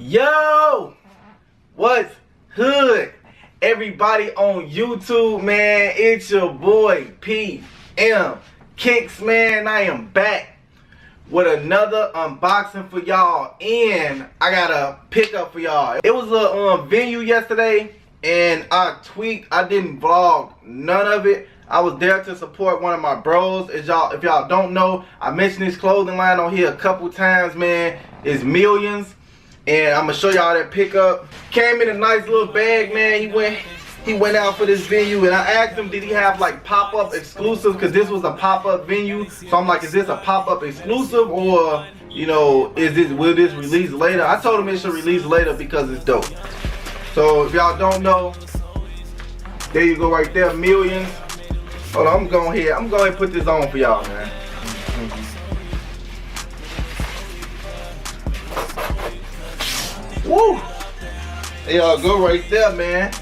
Yo, what's hood? Everybody on YouTube, man, it's your boy PM Kicks, man. I am back with another unboxing for y'all, and I got a pickup for y'all. It was a venue yesterday, and I tweaked. I didn't vlog none of it. I was there to support one of my bros. If y'all don't know, I mentioned his clothing line on here a couple times, man. It's Millions. And I'm gonna show y'all that pickup. Came in a nice little bag, man. He went out for this venue, and I asked him, did he have like pop-up exclusives? Cause this was a pop-up venue. So I'm like, is this a pop-up exclusive, or you know, will this release later? I told him it should release later because it's dope. So if y'all don't know, there you go right there, Millions. Hold on, I'm going ahead and put this on for y'all, man. Woo! There y'all go right there, man.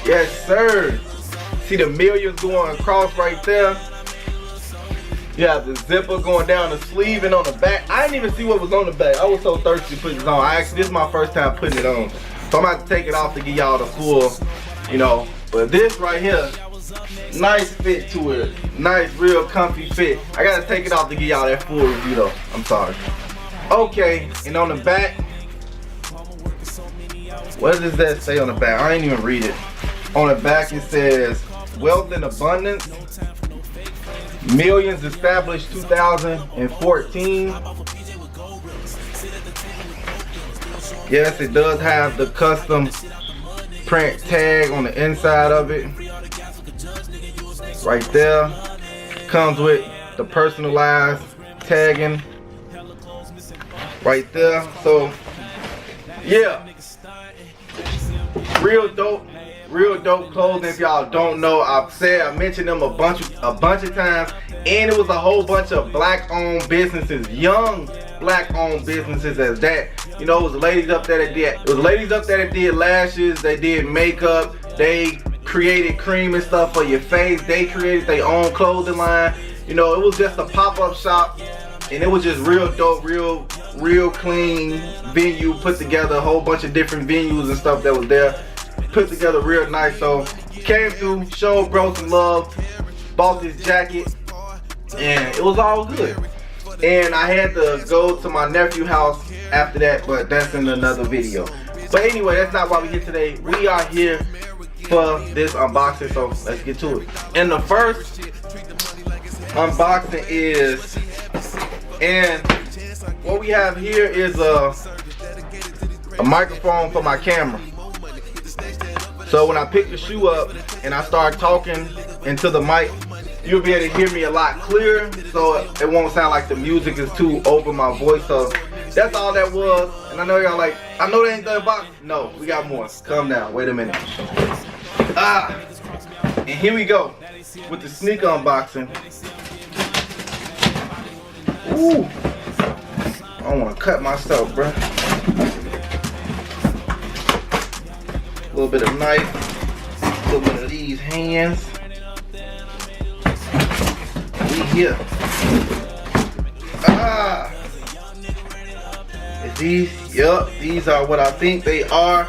Yes, sir. See the Millions going across right there. You have the zipper going down the sleeve and on the back. I didn't even see what was on the back. I was so thirsty to put this on. This is my first time putting it on. So I'm about to take it off to give y'all the full, you know. But this right here, nice fit to it. Nice, real comfy fit. I gotta take it off to give y'all that full review though. I'm sorry. Okay, and on the back, what does that say on the back? I ain't even read it. On the back it says, wealth and abundance. Millions established 2014. Yes, it does have the custom print tag on the inside of it. Right there. Comes with the personalized tagging. Right there. So, yeah. Real dope clothing. If y'all don't know, I mentioned them a bunch of times, and it was a whole bunch of black-owned businesses, young black-owned businesses as that. You know, it was ladies up there that did. It was ladies up there that did lashes. They did makeup. They created cream and stuff for your face. They created their own clothing line. You know, it was just a pop-up shop, and it was just real dope, real clean venue put together. A whole bunch of different venues and stuff that was there. Put together real nice. So came through, showed bro some love, bought this jacket, and it was all good. And I had to go to my nephew's house after that, but that's in another video. But anyway, that's not why we're here today. We are here for this unboxing, so let's get to it. And the first unboxing is, and what we have here is a microphone for my camera. So when I pick the shoe up and I start talking into the mic, you'll be able to hear me a lot clearer, so it won't sound like the music is too over my voice. So that's all that was. And I know y'all like, I know that ain't the box. No, we got more. Calm down. Wait a minute. And here we go with the sneaker unboxing. Ooh. I don't want to cut myself, bruh. A little bit of knife, a little bit of these hands. We here. These, yup, these are what I think they are.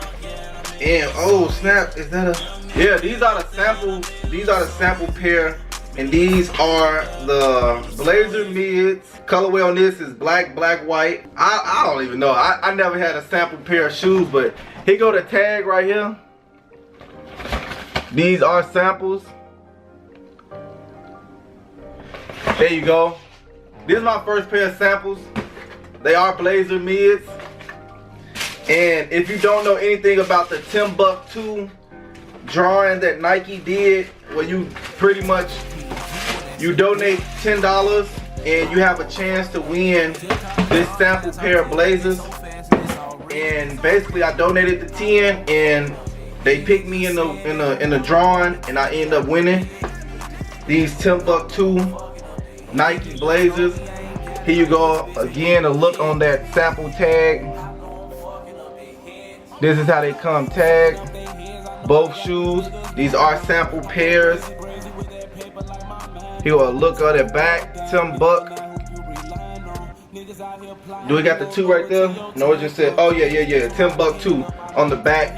And oh snap, is that a? Yeah, these are the samples. These are the sample pair, and these are the Blazer mids. Colorway on this is black, white. I don't even know. I never had a sample pair of shoes, but here go the tag right here. These are samples. There you go. This is my first pair of samples. They are Blazer mids. And if you don't know anything about the TIMBUCK2 drawing that Nike did, where you pretty much, you donate $10 and you have a chance to win this sample pair of Blazers. And basically I donated the 10 and they picked me in the drawing, and I end up winning these TIMBUCK2 Nike Blazers. Here you go again, a look on that sample tag. This is how they come tagged. Both shoes. These are sample pairs. Here a look at the back. Timbuck. Do we got the 2 right there? No, it just said, oh yeah, TIMBUCK2 on the back.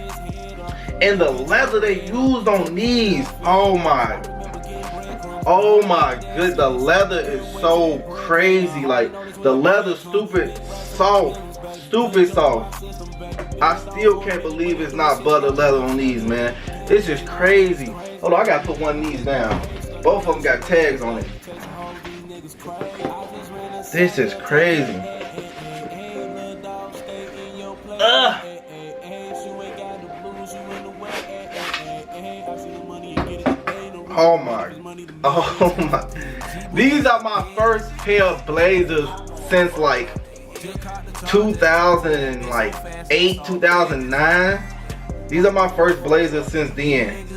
And the leather they used on these, oh my good, the leather is so crazy. Like, the leather stupid soft. I still can't believe it's not butter leather on these, man. It's just crazy. Hold on, I gotta put one of these down. Both of them got tags on it. This is crazy. Oh my. These are my first pair of blazers since like 2008, 2009. These are my first blazers since then.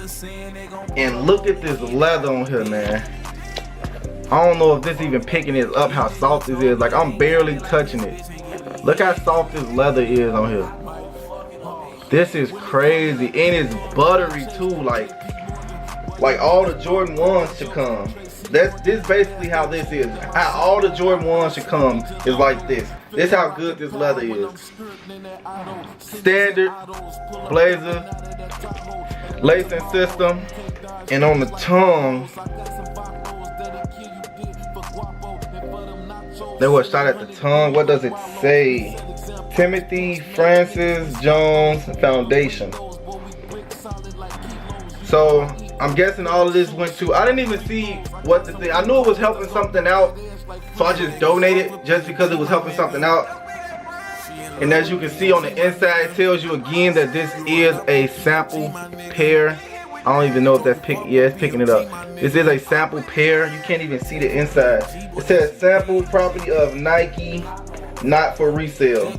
And look at this leather on here, man. I don't know if this even picking it up, how soft this is. Like, I'm barely touching it. Look how soft this leather is on here. This is crazy. And it's buttery too. Like all the Jordan 1s should come. This basically how this is. How all the Jordan 1s should come is like this. This how good this leather is. Standard blazer, lacing system, and on the tongue, they were shot at the tongue. What does it say? Timothy Francis Jones Foundation. So I'm guessing all of this went to, I didn't even see what the thing, I knew it was helping something out, so I just donated just because it was helping something out. And as you can see on the inside, it tells you again that this is a sample pair. I don't even know if that's picking, yeah, it's picking it up. This is a sample pair. You can't even see the inside. It says sample property of Nike, not for resale.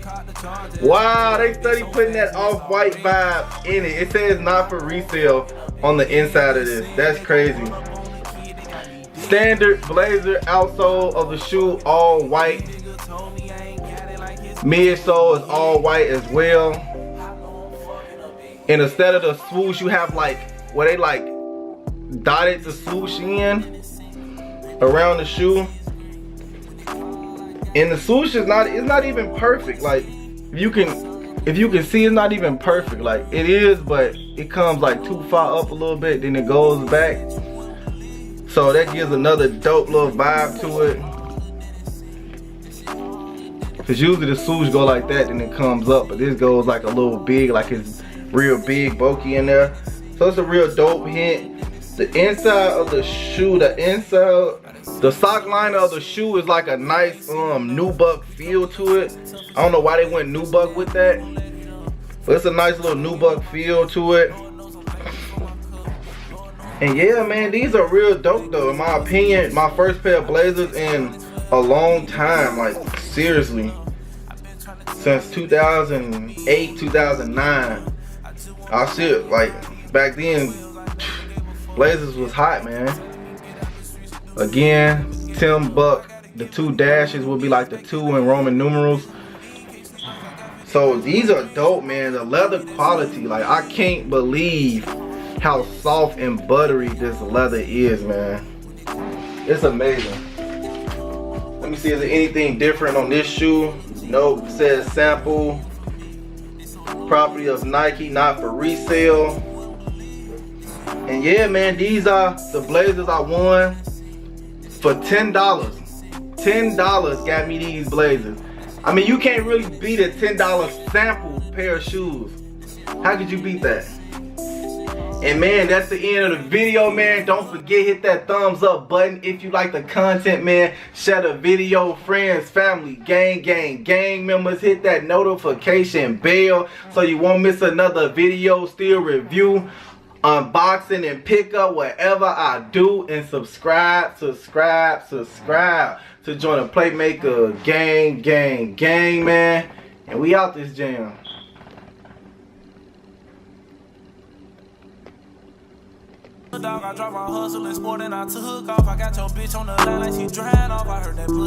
Wow, they study putting that off-white vibe in it. It says not for resale on the inside of this. That's crazy. Standard blazer outsole of the shoe, all white. Midsole is all white as well. And instead of the swoosh, you have like where they like dotted the swoosh in around the shoe. And the swoosh is not, it's not even perfect. Like, if you can see, it's not even perfect. Like, it is, but it comes like too far up a little bit, then it goes back. So that gives another dope little vibe to it. Cause usually the swoosh go like that, then it comes up, but this goes like a little big, like it's real big, bulky in there. So it's a real dope hint. The inside of the shoe, the sock liner of the shoe is like a nice nubuck feel to it. I don't know why they went nubuck with that, but it's a nice little nubuck feel to it. And yeah, man, these are real dope though. In my opinion, my first pair of blazers in a long time, like seriously, since 2008, 2009. I shit, like back then, blazers was hot, man. Again, Timbuck, the 2 dashes will be like the 2 in Roman numerals. So these are dope, man. The leather quality, like I can't believe how soft and buttery this leather is, man. It's amazing. Let me see, is there anything different on this shoe? Nope, it says sample, property of Nike, not for resale. And yeah, man, these are the blazers I won for $10. $10 got me these blazers. I mean, you can't really beat a $10 sample pair of shoes. How could you beat that? And man, that's the end of the video, man. Don't forget, hit that thumbs up button if you like the content, man. Share the video, friends, family, gang members. Hit that notification bell so you won't miss another video, still review, unboxing, and pick up whatever I do. And subscribe to join the Playmaker gang, man. And we out this jam. Dog, I drop my hustle and sport and I took off. I got your bitch on the line like she drying off. I heard that pussy.